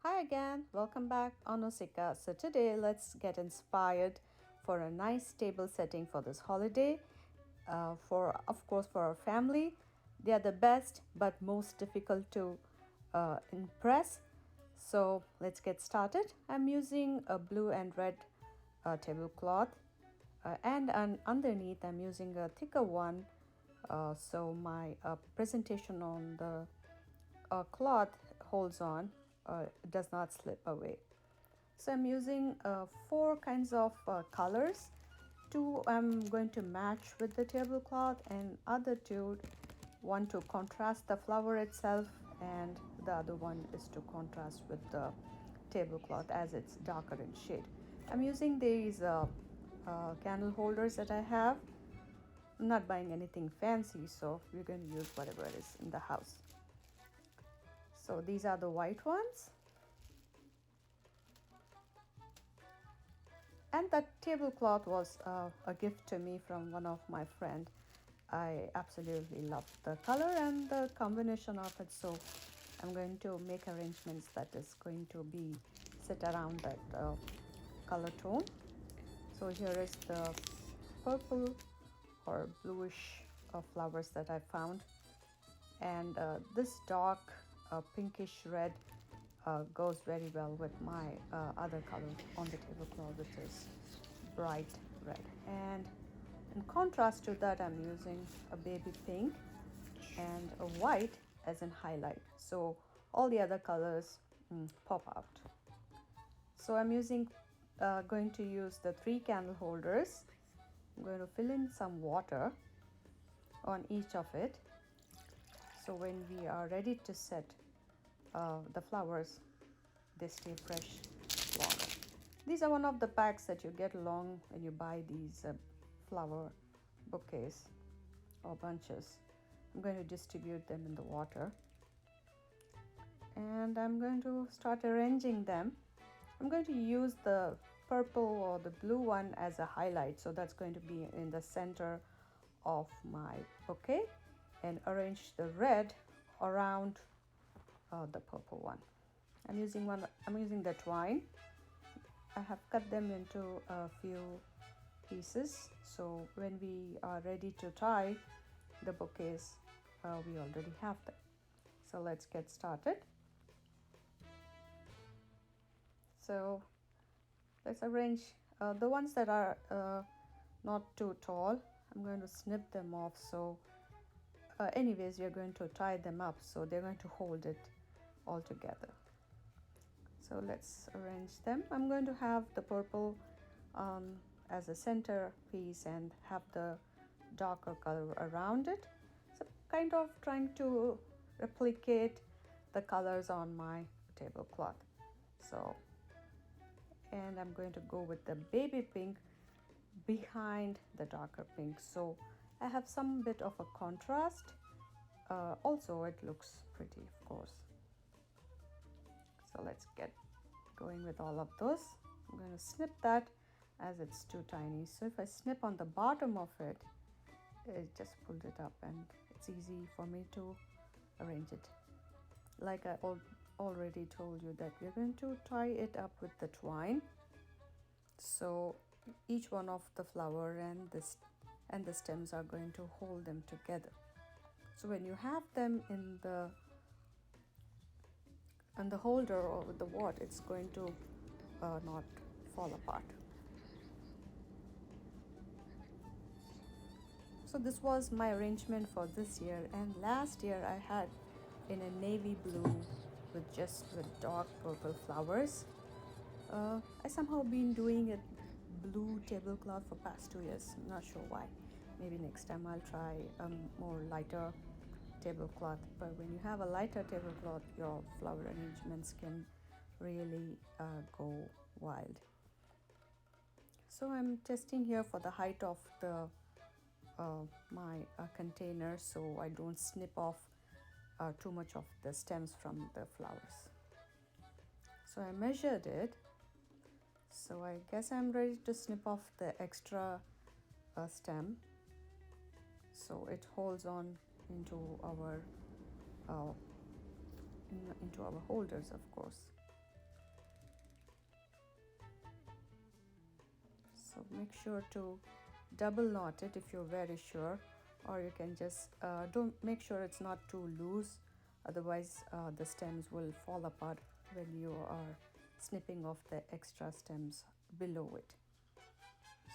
Hi again, welcome back Anosika. So today let's get inspired for a nice table setting for this holiday. For of course for our family, they are the best but most difficult to impress. So let's get started. I'm using a blue and red tablecloth, and underneath I'm using a thicker one. So my presentation on the cloth holds on, does not slip away. So I'm using four kinds of colors. Two I'm going to match with the tablecloth, and other two, one to contrast the flower itself, and the other one is to contrast with the tablecloth as it's darker in shade. I'm using these candle holders that I have. I'm not buying anything fancy, so we're going to use whatever is in the house. So these are the white ones. And that tablecloth was a gift to me from one of my friend. I absolutely love the color and the combination of it. So I'm going to make arrangements that is going to be set around that color tone. So here is the purple or bluish flowers that I found. And this dark pinkish red goes very well with my other color on the tablecloth, which is bright red. And in contrast to that, I'm using a baby pink and a white as an highlight, so all the other colors pop out. So I'm going to use the three candle holders. I'm going to fill in some water on each of it, so when we are ready to set the flowers, they stay fresh longer. These are one of the packs that you get along when you buy these flower bouquets or bunches. I'm going to distribute them in the water, and I'm going to start arranging them. I'm going to use the purple or the blue one as a highlight, so that's going to be in the center of my bouquet, and arrange the red around the purple one. I'm using the twine. I have cut them into a few pieces, so when we are ready to tie the bouquets, we already have them. So let's get started. So let's arrange the ones that are not too tall. I'm going to snip them off. So anyways, we are going to tie them up, so they're going to hold it all together. So let's arrange them. I'm going to have the purple as a center piece and have the darker color around it. So kind of trying to replicate the colors on my tablecloth. So, and I'm going to go with the baby pink behind the darker pink. So I have some bit of a contrast. Also, it looks pretty, of course. So let's get going with all of those. I'm going to snip that as it's too tiny. So if I snip on the bottom of it, it just pulled it up, and it's easy for me to arrange it. Like I already told you that we're going to tie it up with the twine. So each one of the flower and the stems are going to hold them together. So when you have them in the holder or with the wad, it's going to not fall apart. So this was my arrangement for this year, and last year I had in a navy blue with dark purple flowers. I somehow been doing it blue tablecloth for past 2 years. I'm not sure why. Maybe next time I'll try a more lighter tablecloth. But when you have a lighter tablecloth, your flower arrangements can really go wild. So I'm testing here for the height of the my container, so I don't snip off too much of the stems from the flowers. So I measured it. So I guess I'm ready to snip off the extra stem, so it holds on into our holders, of course. So make sure to double knot it if you're very sure, or you can just don't make sure it's not too loose, otherwise the stems will fall apart when you are snipping off the extra stems below it.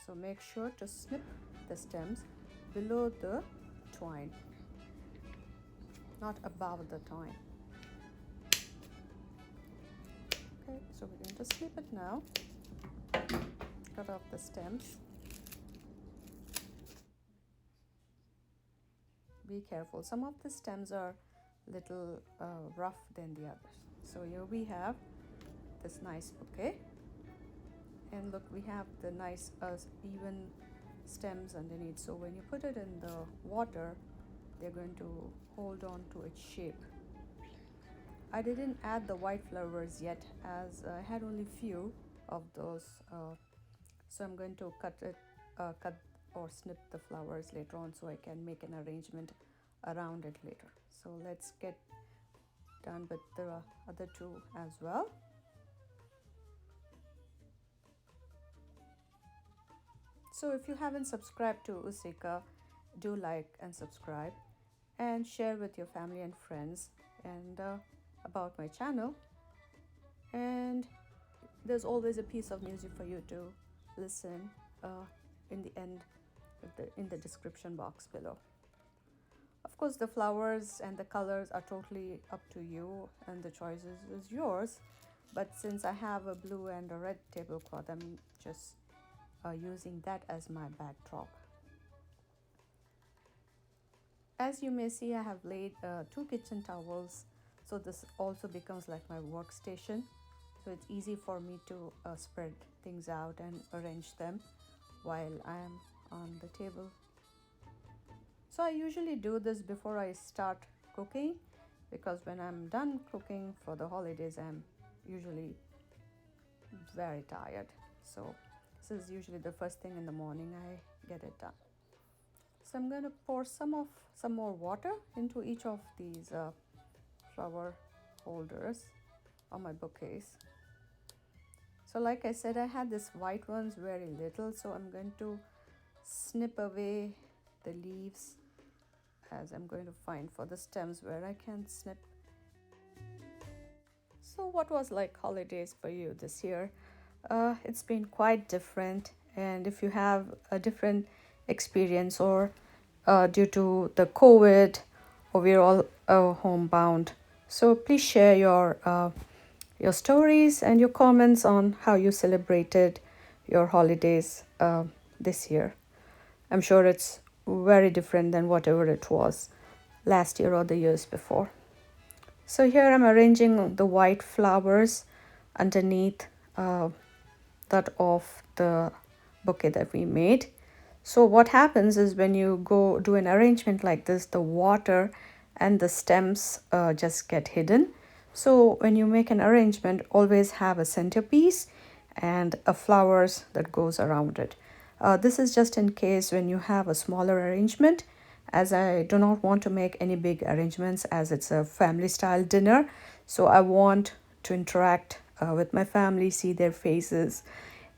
So make sure to snip the stems below the twine, not above the twine. Okay, so we're going to snip it now. Cut off the stems. Be careful, some of the stems are little rough than the others. So here we have this nice bouquet, and look, we have the nice even stems underneath, so when you put it in the water they're going to hold on to its shape. I didn't add the white flowers yet, as I had only few of those, so I'm going to cut or snip the flowers later on so I can make an arrangement around it later. So let's get done with the other two as well. So if you haven't subscribed to Usika, do like and subscribe and share with your family and friends and about my channel. And there's always a piece of music for you to listen in the end in the description box below. Of course, the flowers and the colors are totally up to you and the choice is yours, but since I have a blue and a red tablecloth, I'm just using that as my backdrop. As you may see, I have laid 2 kitchen towels, so this also becomes like my workstation, so it's easy for me to spread things out and arrange them while I am on the table. So I usually do this before I start cooking, because when I'm done cooking for the holidays I'm usually very tired, so this is usually the first thing in the morning I get it done. So I'm going to pour some more water into each of these flower holders on my bouquets. So like I said, I had this white ones very little, so I'm going to snip away the leaves, as I'm going to find for the stems where I can snip. So what was like holidays for you this year? It's been quite different, and if you have a different experience, or due to the COVID, or we're all homebound, so please share your stories and your comments on how you celebrated your holidays this year. I'm sure it's very different than whatever it was last year or the years before. So here I'm arranging the white flowers underneath that of the bouquet that we made. So what happens is, when you go do an arrangement like this, the water and the stems just get hidden. So when you make an arrangement, always have a centerpiece and a flowers that goes around it. This is just in case when you have a smaller arrangement, as I do not want to make any big arrangements, as it's a family style dinner. So I want to interact with my family, see their faces,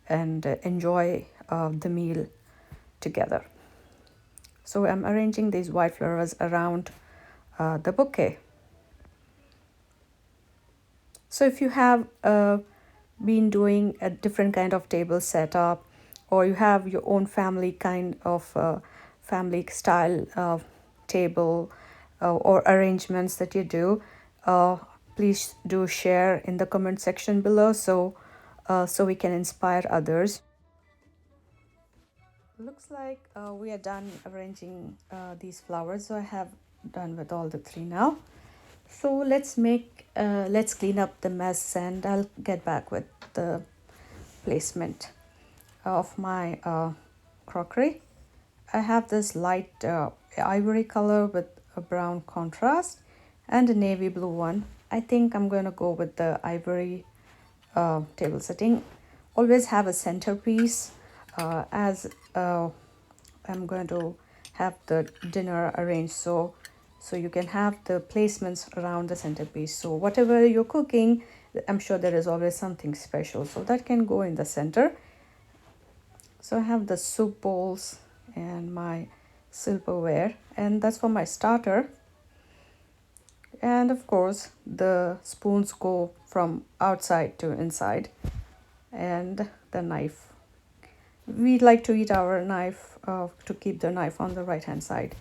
and enjoy the meal together. So I'm arranging these white flowers around the bouquet. So if you have been doing a different kind of table setup, or you have your own family kind of family style table or arrangements that you do, please do share in the comment section below, so we can inspire others. Looks like we are done arranging these flowers, so I have done with all the 3 now. So let's clean up the mess, and I'll get back with the placement of my crockery. I have this light ivory color with a brown contrast and a navy blue one. I think I'm going to go with the ivory table setting. Always have a centerpiece, as I'm going to have the dinner arranged, so you can have the placements around the centerpiece. So whatever you're cooking, I'm sure there is always something special, so that can go in the center. So I have the soup bowls and my silverware, and that's for my starter. And of course the spoons go from outside to inside, and the knife, we like to eat our knife to keep the knife on the right hand side.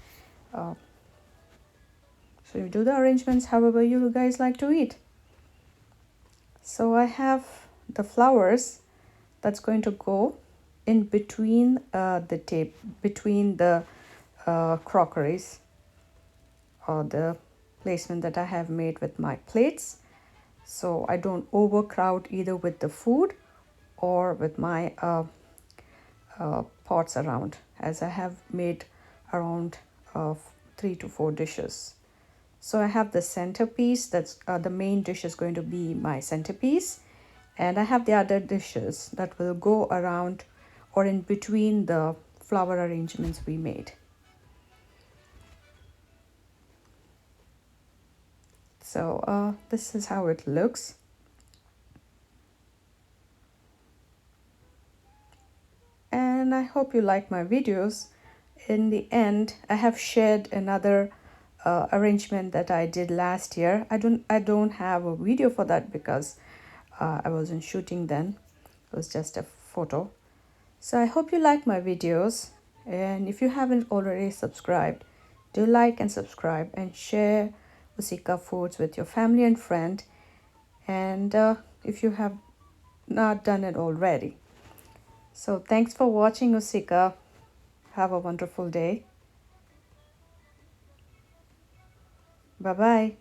uh, so you do the arrangements however you guys like to eat. So I have the flowers that's going to go in between the tape, between the crockeries, or the placement that I have made with my plates, so I don't overcrowd either with the food or with my pots around, as I have made around 3 to 4 dishes. So I have the centerpiece, that's the main dish is going to be my centerpiece, and I have the other dishes that will go around or in between the flower arrangements we made. So this is how it looks. And I hope you like my videos. In the end, I have shared another arrangement that I did last year. I don't have a video for that because I wasn't shooting then. It was just a photo. So I hope you like my videos, and if you haven't already subscribed, do like and subscribe and share Usika Foods with your family and friend. And if you have not done it already. So thanks for watching, Usika. Have a wonderful day. Bye bye.